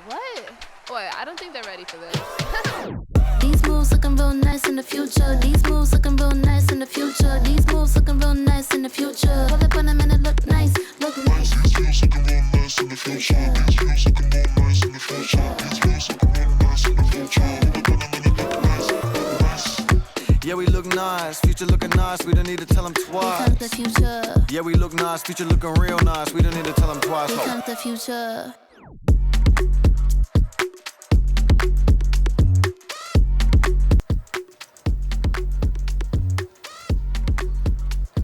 What? Wait, I don't think they're ready for this. These moves looking real nice in the future. These moves looking real nice in the future. These moves looking real nice in the future. Pull up on them and it look nice, look nice. These moves looking real nice in the future. These moves looking real nice in the future. These moves looking real nice in the future. Pull up on them and it look nice, nice. Yeah, we look nice, future looking nice, we don't need to tell them Here twice. comes the future. Yeah, we look nice, future looking real nice, we don't need to tell them twice. Here comes the future.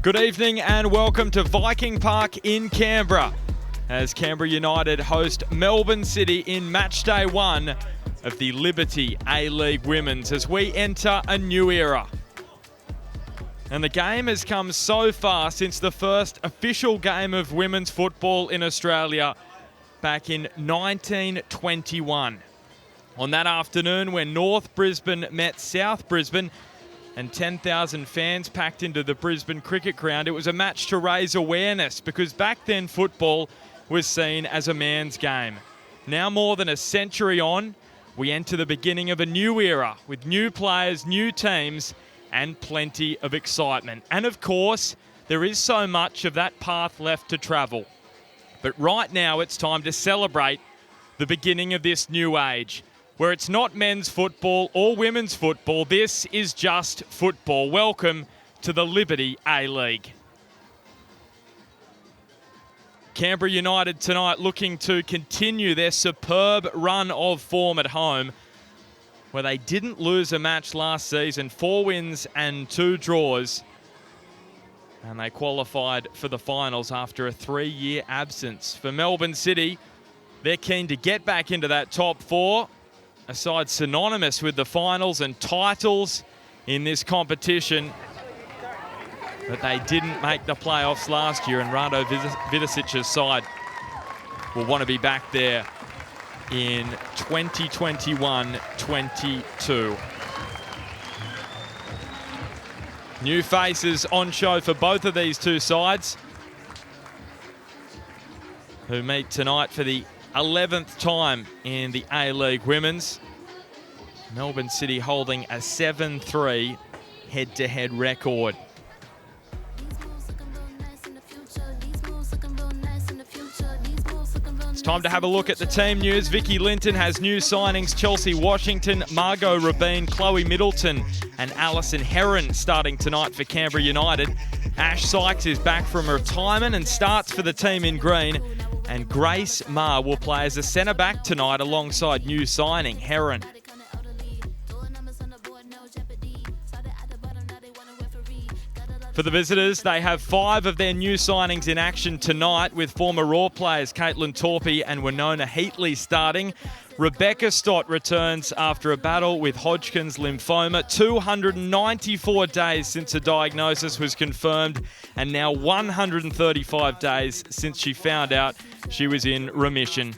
Good evening and welcome to Viking Park in Canberra as Canberra United host Melbourne City in match day 1 of the Liberty A-League Women's as we enter a new era. And the game has come so far since the first official game of women's football in Australia back in 1921. On that afternoon when North Brisbane met South Brisbane and 10,000 fans packed into the Brisbane cricket ground, it was a match to raise awareness because back then football was seen as a man's game. Now more than a century on, we enter the beginning of a new era with new players, new teams, and plenty of excitement. And of course, there is so much of that path left to travel. But right now, it's time to celebrate the beginning of this new age, where it's not men's football or women's football. This is just football. Welcome to the Liberty A-League. Canberra United tonight looking to continue their superb run of form at home, where they didn't lose a match last season, 4 wins and 2 draws. And they qualified for the finals after a 3-year absence. For Melbourne City, they're keen to get back into that top 4, a side synonymous with the finals and titles in this competition. But they didn't make the playoffs last year, and Rado Vidosic's side will want to be back there in 2021-22. New faces on show for both of these two sides, who meet tonight for the 11th time in the A-League Women's. Melbourne City holding a 7-3 head-to-head record. It's time to have a look at the team news. Vicky Linton has new signings: Chelsea Washington, Margot Rabin, Chloe Middleton and Alison Heron starting tonight for Canberra United. Ash Sykes is back from retirement and starts for the team in green. And Grace Maher will play as a centre-back tonight alongside new signing Heron. For the visitors, they have 5 of their new signings in action tonight, with former Raw players Caitlin Torpey and Winona Heatley starting. Rebecca Stott returns after a battle with Hodgkin's lymphoma. 294 days since a diagnosis was confirmed, and now 135 days since she found out she was in remission.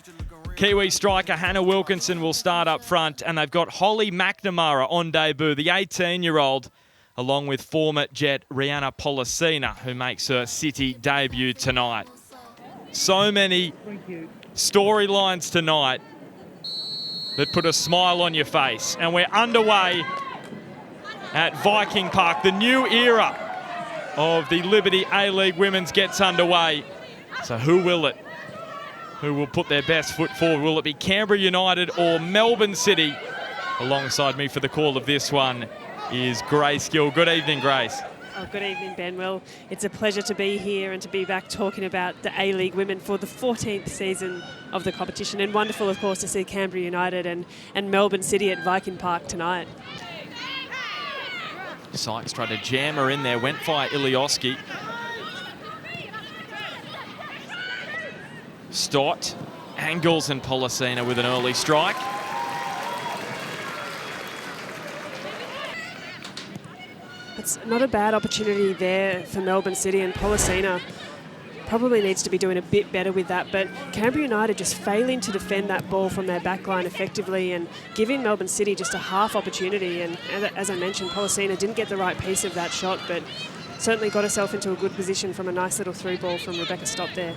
Kiwi striker Hannah Wilkinson will start up front, and they've got Holly McNamara on debut, the 18-year-old, along with former Jet Rihanna Policina, who makes her City debut tonight. So many storylines tonight that put a smile on your face. And we're underway at Viking Park. The new era of the Liberty A-League Women's gets underway. So who will it? Who will put their best foot forward? Will it be Canberra United or Melbourne City? Alongside me for the call of this one is Grace Gill. Good evening, Grace. Oh, good evening, Ben. Well, it's a pleasure to be here and to be back talking about the A-League Women for the 14th season of the competition. And wonderful, of course, to see Canberra United and Melbourne City at Viking Park tonight. Sykes tried to jam her in there, went via Ilioski. Stott, Angles and Policina with an early strike. It's not a bad opportunity there for Melbourne City, and Policina probably needs to be doing a bit better with that. But Canberra United just failing to defend that ball from their back line effectively and giving Melbourne City just a half opportunity. And as I mentioned, Policina didn't get the right piece of that shot, but certainly got herself into a good position from a nice little through ball from Rebecca Stott there.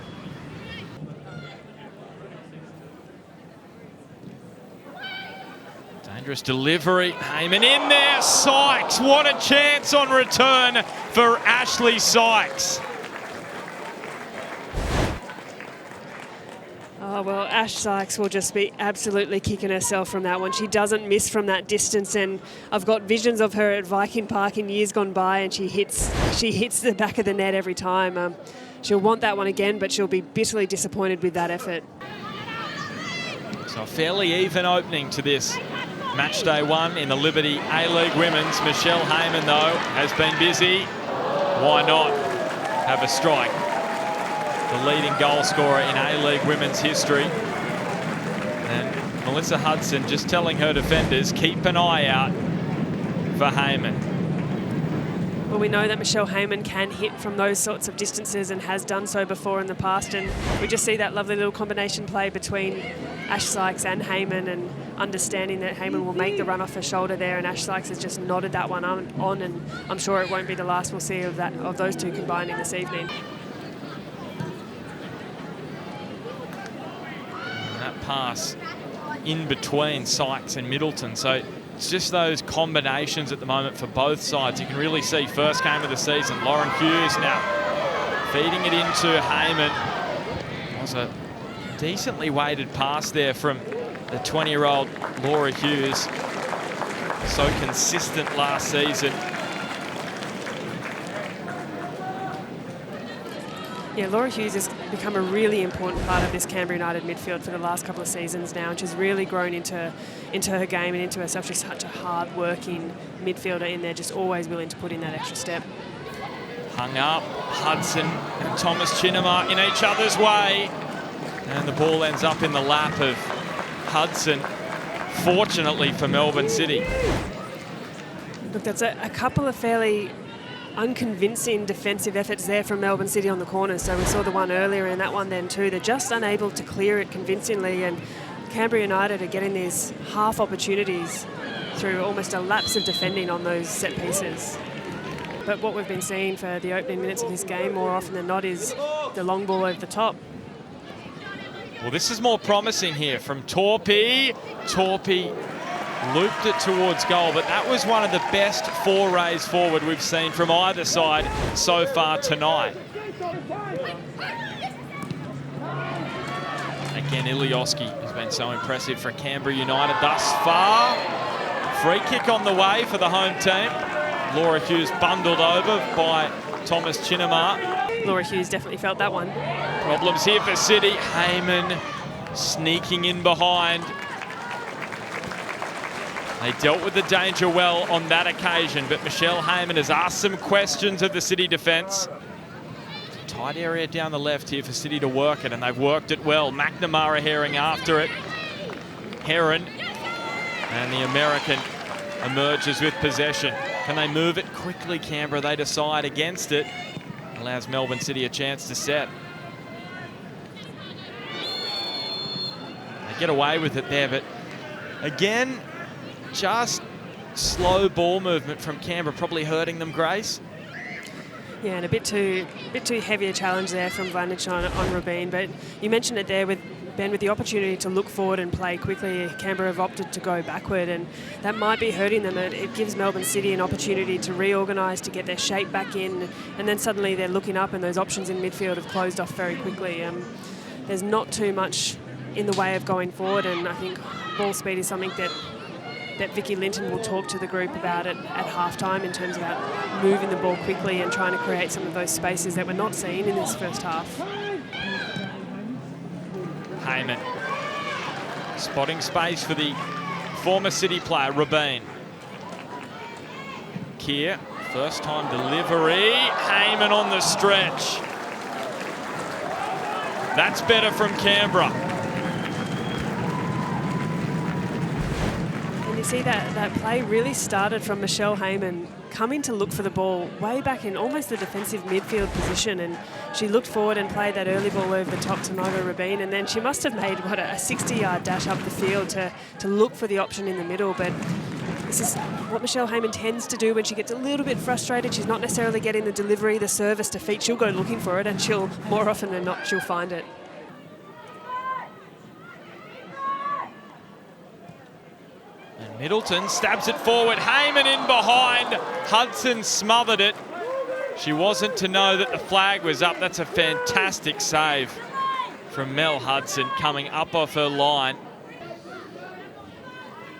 Dangerous delivery. Heyman in there. Sykes. What a chance on return for Ashley Sykes. Oh, well, Ash Sykes will just be absolutely kicking herself from that one. She doesn't miss from that distance, and I've got visions of her at Viking Park in years gone by, and she hits the back of the net every time. She'll want that one again, but she'll be bitterly disappointed with that effort. So a fairly even opening to this match day one in the Liberty A-League Women's. Michelle Heyman, though, has been busy. Why not have a strike? The leading goal scorer in A-League Women's history. And Melissa Hudson just telling her defenders, keep an eye out for Heyman. Well, we know that Michelle Heyman can hit from those sorts of distances and has done so before in the past, and we just see that lovely little combination play between Ash Sykes and Heyman, and understanding that Heyman will make the run off her shoulder there, and Ash Sykes has just nodded that one on, and I'm sure it won't be the last we'll see of those two combining this evening. That pass in between Sykes and Middleton. So it's just those combinations at the moment for both sides. You can really see first game of the season. Lauren Hughes now feeding it into Heyman. It was a decently weighted pass there from the 20-year-old Laura Hughes. So consistent last season. Yeah, Laura Hughes has become a really important part of this Canberra United midfield for the last couple of seasons now, and she's really grown into her game and into herself. She's such a hard-working midfielder in there, just always willing to put in that extra step. Hung up, Hudson and Thomas Chinema in each other's way. And the ball ends up in the lap of Hudson, fortunately for Melbourne City. Look, that's a couple of fairly unconvincing defensive efforts there from Melbourne City on the corner. So we saw the one earlier and that one then too. They're just unable to clear it convincingly, and Canberra United are getting these half opportunities through almost a lapse of defending on those set pieces. But what we've been seeing for the opening minutes of this game more often than not is the long ball over the top. Well, this is more promising here from Torpy. Torpy looped it towards goal, but that was one of the best forays forward we've seen from either side so far tonight. Again, Ilioski has been so impressive for Canberra United thus far. Free kick on the way for the home team. Laura Hughes bundled over by Thomas Chinema. Laura Hughes definitely felt that one. Problems here for City. Heyman sneaking in behind. They dealt with the danger well on that occasion, but Michelle Heyman has asked some questions of the City defence. Tight area down the left here for City to work it, and they've worked it well. McNamara herring after it. Heron, and the American emerges with possession. Can they move it quickly, Canberra? They decide against it. Allows Melbourne City a chance to set. They get away with it there, but again, just slow ball movement from Canberra, probably hurting them, Grace. Yeah, and a bit too heavier challenge there from Vantage on Rabin. But you mentioned it there with Ben, with the opportunity to look forward and play quickly. Canberra have opted to go backward, and that might be hurting them. It gives Melbourne City an opportunity to reorganise, to get their shape back in, and then suddenly they're looking up and those options in midfield have closed off very quickly. There's not too much in the way of going forward, and I think ball speed is something that Vicky Linton will talk to the group about it at halftime, in terms of moving the ball quickly and trying to create some of those spaces that we're not seeing in this first half. Heyman spotting space for the former City player, Rabin. Keir, first time delivery. Heyman on the stretch. That's better from Canberra. You see that play really started from Michelle Heyman coming to look for the ball way back in almost the defensive midfield position, and she looked forward and played that early ball over the top to Nova Rabin, and then she must have made a 60-yard dash up the field to look for the option in the middle. But this is what Michelle Heyman tends to do when she gets a little bit frustrated. She's not necessarily getting the delivery, the service to feet. She'll go looking for it, and she'll, more often than not, she'll find it. And Middleton stabs it forward. Heyman in behind. Hudson smothered it. She wasn't to know that the flag was up. That's a fantastic save from Mel Hudson coming up off her line.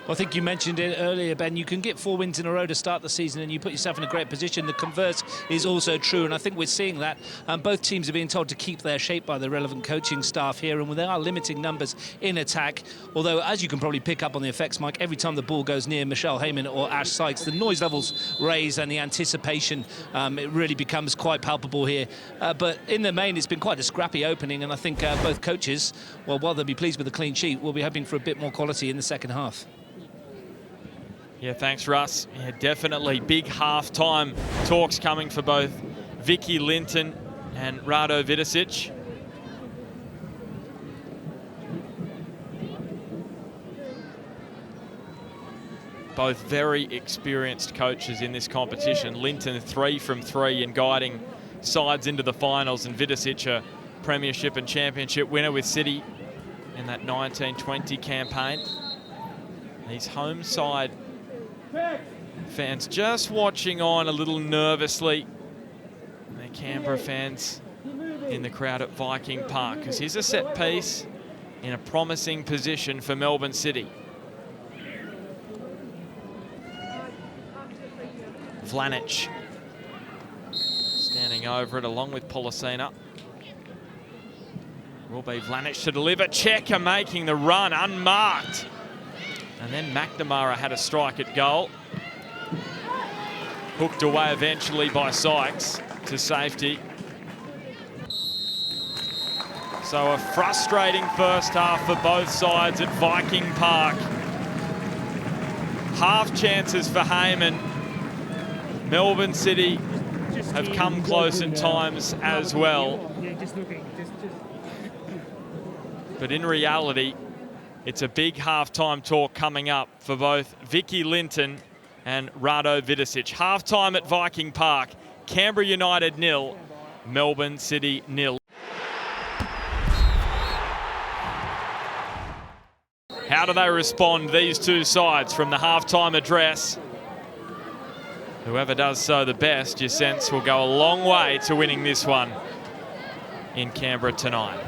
I think you mentioned it earlier, Ben. You can get 4 wins in a row to start the season and you put yourself in a great position. The converse is also true, and I think we're seeing that. Both teams are being told to keep their shape by the relevant coaching staff here, and they are limiting numbers in attack. Although, as you can probably pick up on the effects, Mike, every time the ball goes near Michelle Heyman or Ash Sykes, the noise levels raise and the anticipation, it really becomes quite palpable here. But in the main, it's been quite a scrappy opening, and I think both coaches, well, while they'll be pleased with the clean sheet, will be hoping for a bit more quality in the second half. Yeah, thanks, Russ. Yeah, definitely big half-time talks coming for both Vicky Linton and Rado Vidicic. Both very experienced coaches in this competition. Linton 3 from 3 and guiding sides into the finals, and Vidicic a premiership and championship winner with City in that 1920 campaign. These home side fans just watching on a little nervously. The Canberra fans in the crowd at Viking Park, because here's a set piece in a promising position for Melbourne City. Vlanic standing over it along with Polisina. Will be Vlanic to deliver. Checker making the run unmarked. And then McNamara had a strike at goal. Hooked away eventually by Sykes to safety. So a frustrating first half for both sides at Viking Park. Half chances for Heyman. Melbourne City have come close at times as well. But in reality, it's a big half-time talk coming up for both Vicky Linton and Rado Vidicic. Half-time at Viking Park. Canberra United 0, Melbourne City 0. How do they respond, these two sides, from the half-time address? Whoever does so the best, you sense, will go a long way to winning this one in Canberra tonight.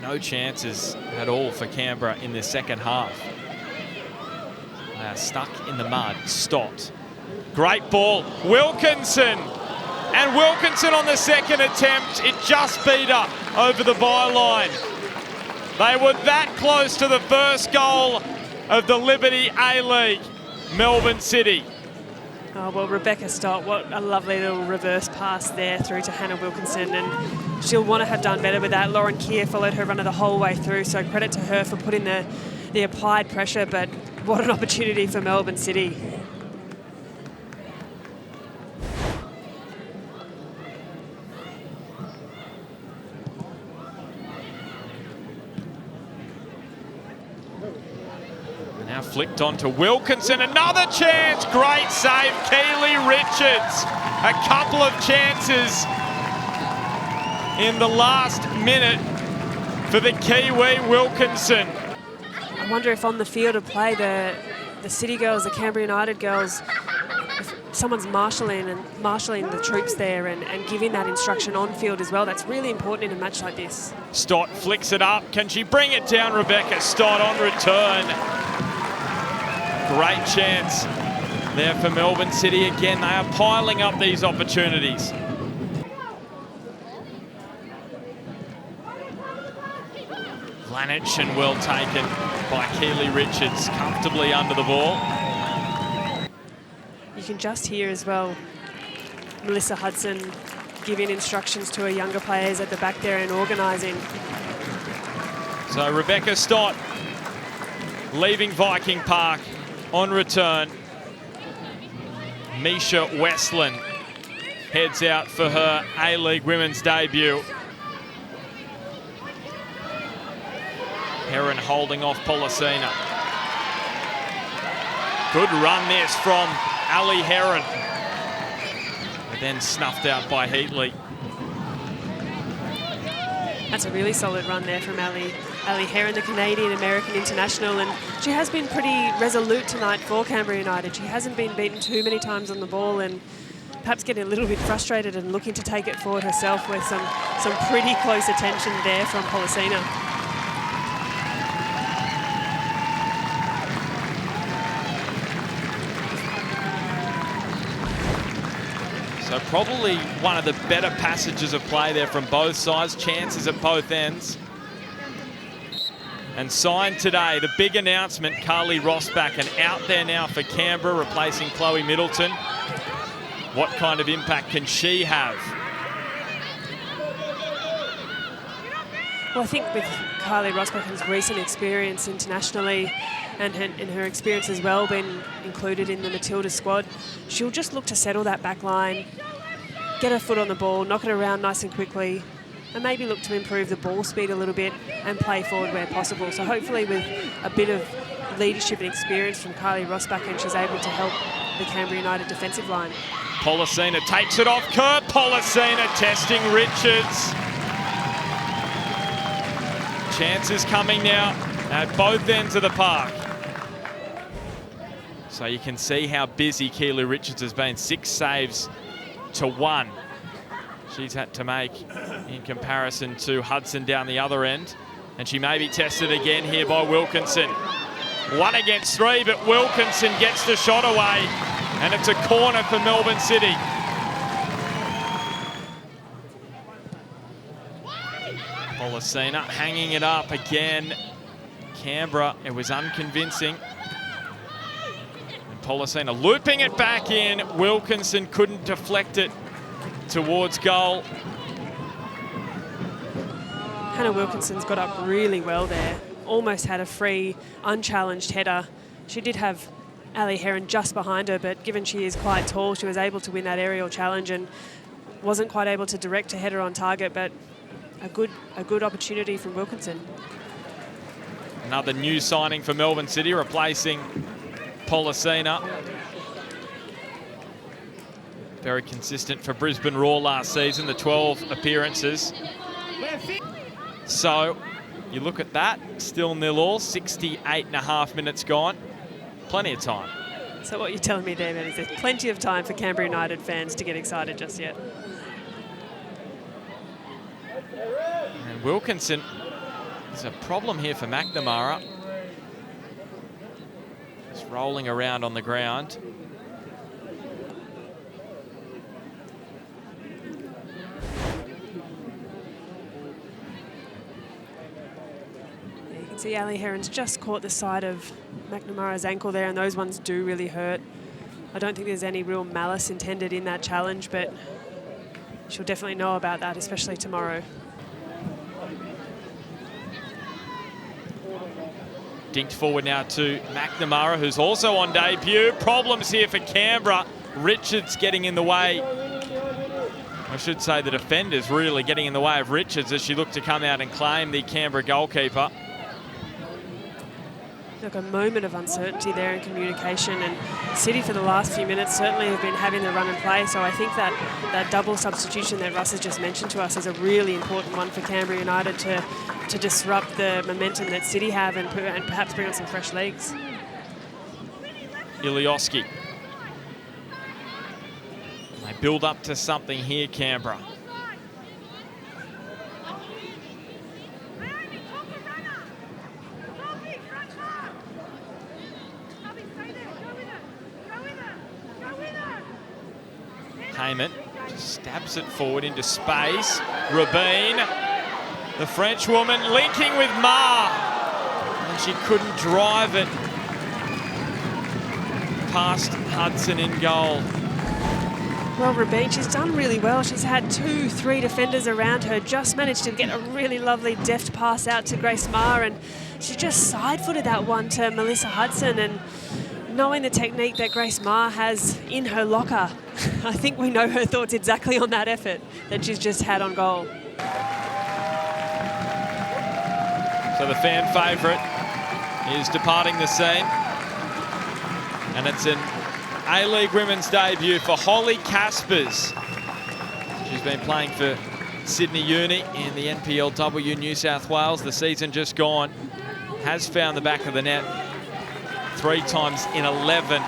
No chances at all for Canberra in the second half. They are stuck in the mud, stopped. Great ball, Wilkinson. And Wilkinson on the second attempt, it just beat up over the byline. They were that close to the first goal of the Liberty A-League, Melbourne City. Oh, well, Rebecca Stott, what a lovely little reverse pass there through to Hannah Wilkinson, and she'll want to have done better with that. Lauren Keir followed her runner the whole way through, so credit to her for putting the applied pressure, but what an opportunity for Melbourne City. Now flicked on to Wilkinson, another chance, great save, Keely Richards. A couple of chances in the last minute for the Kiwi Wilkinson. I wonder if on the field of play, the City girls, the Canberra United girls, if someone's marshalling the troops there and giving that instruction on field as well. That's really important in a match like this. Stott flicks it up. Can she bring it down, Rebecca Stott on return? Great chance there for Melbourne City. Again, they are piling up these opportunities. Vlanic, and well taken by Keely Richards, comfortably under the ball. You can just hear as well Melissa Hudson giving instructions to her younger players at the back there and organising. So Rebecca Stott leaving Viking Park on return. Misha Westland heads out for her A-League women's debut. Heron holding off Polisina. Good run this from Ali Heron. But then snuffed out by Heatley. That's a really solid run there from Ali Heron, the Canadian-American international, and she has been pretty resolute tonight for Canberra United. She hasn't been beaten too many times on the ball, and perhaps getting a little bit frustrated and looking to take it forward herself with some pretty close attention there from Polisena. So probably one of the better passages of play there from both sides. Chances at both ends. And signed today, the big announcement, Carly Rossback, and out there now for Canberra, replacing Chloe Middleton. What kind of impact can she have? Well, I think with Carly Rossback's recent experience internationally and her experience as well being included in the Matilda squad, she'll just look to settle that back line, get her foot on the ball, knock it around nice and quickly, and maybe look to improve the ball speed a little bit and play forward where possible. So hopefully with a bit of leadership and experience from Carly Rossback, and she's able to help the Canberra United defensive line. Polisena takes it off Kurt. Polisena testing Richards. Chances coming now at both ends of the park. So you can see how busy Keely Richards has been. 6 saves to 1 she's had to make in comparison to Hudson down the other end. And she may be tested again here by Wilkinson. 1 against 3, but Wilkinson gets the shot away. And it's a corner for Melbourne City. Polisena hanging it up again. Canberra, it was unconvincing. And Polisena looping it back in. Wilkinson couldn't deflect it towards goal. Hannah Wilkinson's got up really well there. Almost had a free, unchallenged header. She did have Ali Heron just behind her, but given she is quite tall, she was able to win that aerial challenge and wasn't quite able to direct a header on target, but a good opportunity from Wilkinson. Another new signing for Melbourne City, replacing Polisena. Very consistent for Brisbane Roar last season, the 12 appearances. So you look at that, still 0-0, 68.5 minutes gone. Plenty of time. So what you're telling me there, Ben, is there's plenty of time for Canberra United fans to get excited just yet. And Wilkinson, there's a problem here for McNamara. Just rolling around on the ground. You can see Ali Heron's just caught the side of McNamara's ankle there, and those ones do really hurt. I don't think there's any real malice intended in that challenge, but she'll definitely know about that, especially tomorrow. Dinked forward now to McNamara, who's also on debut. Problems here for Canberra. Richards getting in the way. I should say the defenders really getting in the way of Richards as she looked to come out and claim the Canberra goalkeeper. Look, a moment of uncertainty there in communication, and City for the last few minutes certainly have been having the run and play, so I think that double substitution that Russ has just mentioned to us is a really important one for Canberra United to disrupt the momentum that City have and perhaps bring on some fresh legs. Ilioski. They build up to something here, Canberra. Heyman just stabs it forward into space. Rabin, the French woman, linking with Ma. And she couldn't drive it past Hudson in goal. Well, Rabin, she's done really well. She's had 2-3 defenders around her, just managed to get a really lovely deft pass out to Grace Ma, and she just side-footed that one to Melissa Hudson, and knowing the technique that Grace Ma has in her locker, I think we know her thoughts exactly on that effort that she's just had on goal. So the fan favourite is departing the scene. And it's an A-League women's debut for Holly Caspers. She's been playing for Sydney Uni in the NPLW New South Wales. The season just gone has found the back of the net 3 times in 11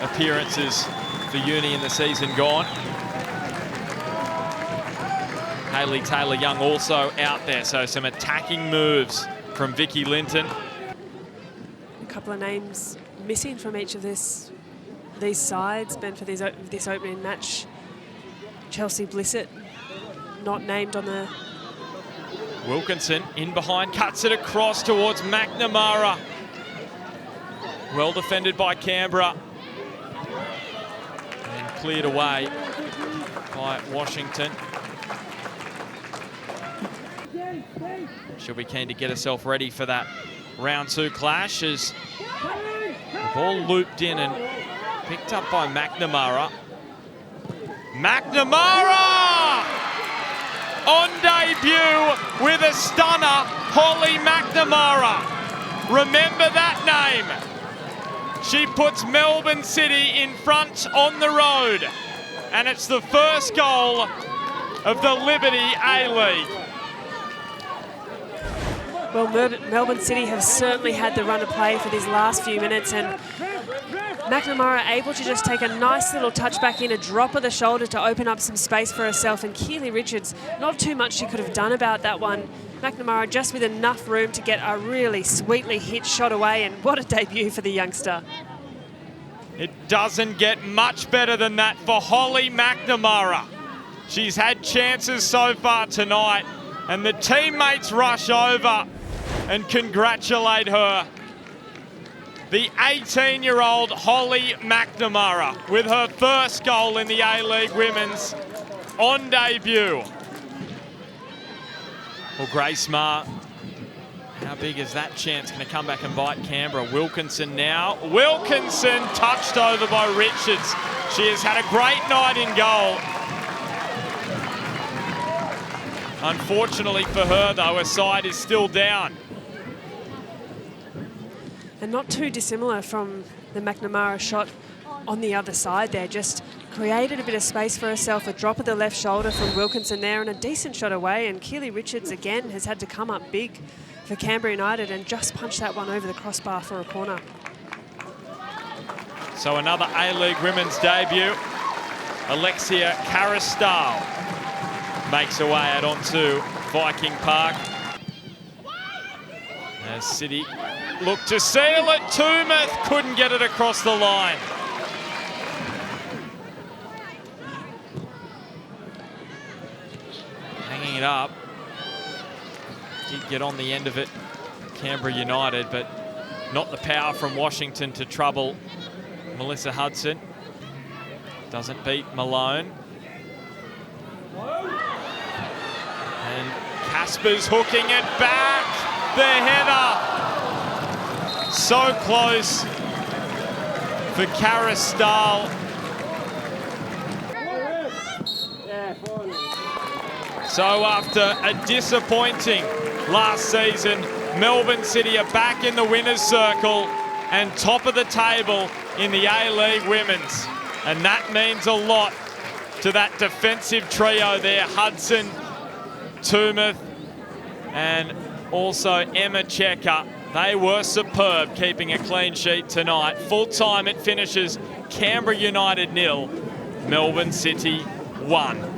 appearances for Uni in the season gone. Hayley Taylor-Young also out there, so some attacking moves from Vicky Linton. A couple of names missing from each of these sides, Ben, for this opening match. Chelsea Blissett not named on the... Wilkinson in behind, cuts it across towards McNamara. Well defended by Canberra. And cleared away by Washington. She'll be keen to get herself ready for that round 2 clash as the ball looped in and picked up by McNamara. McNamara! On debut with a stunner, Holly McNamara. Remember that name. She puts Melbourne City in front on the road. And it's the first goal of the Liberty A-League. Well, Melbourne City have certainly had the run of play for these last few minutes, and McNamara able to just take a nice little touch back in, a drop of the shoulder to open up some space for herself, and Keely Richards, not too much she could have done about that one. McNamara just with enough room to get a really sweetly hit shot away, and what a debut for the youngster. It doesn't get much better than that for Holly McNamara. She's had chances so far tonight, and the teammates rush over and congratulate her. The 18-year-old Holly McNamara with her first goal in the A-League Women's on debut. Well, Grace Marr, how big is that chance? Going to come back and bite Canberra. Wilkinson now. Wilkinson touched over by Richards. She has had a great night in goal. Unfortunately for her, though, her side is still down. And not too dissimilar from the McNamara shot on the other side there. Just created a bit of space for herself, a drop of the left shoulder from Wilkinson there, and a decent shot away. And Keely Richards, again, has had to come up big for Canberra United and just punch that one over the crossbar for a corner. So another A-League Women's debut. Alexia Caristal makes her way out onto Viking Park. As City looked to seal it, Toomuth couldn't get it across the line. Hanging it up. Did get on the end of it, Canberra United, but not the power from Washington to trouble Melissa Hudson. Doesn't beat Malone. And Casper's hooking it back. The header. So close for Caristal. So after a disappointing last season, Melbourne City are back in the winner's circle and top of the table in the A-League Women's. And that means a lot to that defensive trio there. Hudson, Toomuth, and also Emma Checker. They were superb, keeping a clean sheet tonight. Full time it finishes Canberra United 0, Melbourne City 1.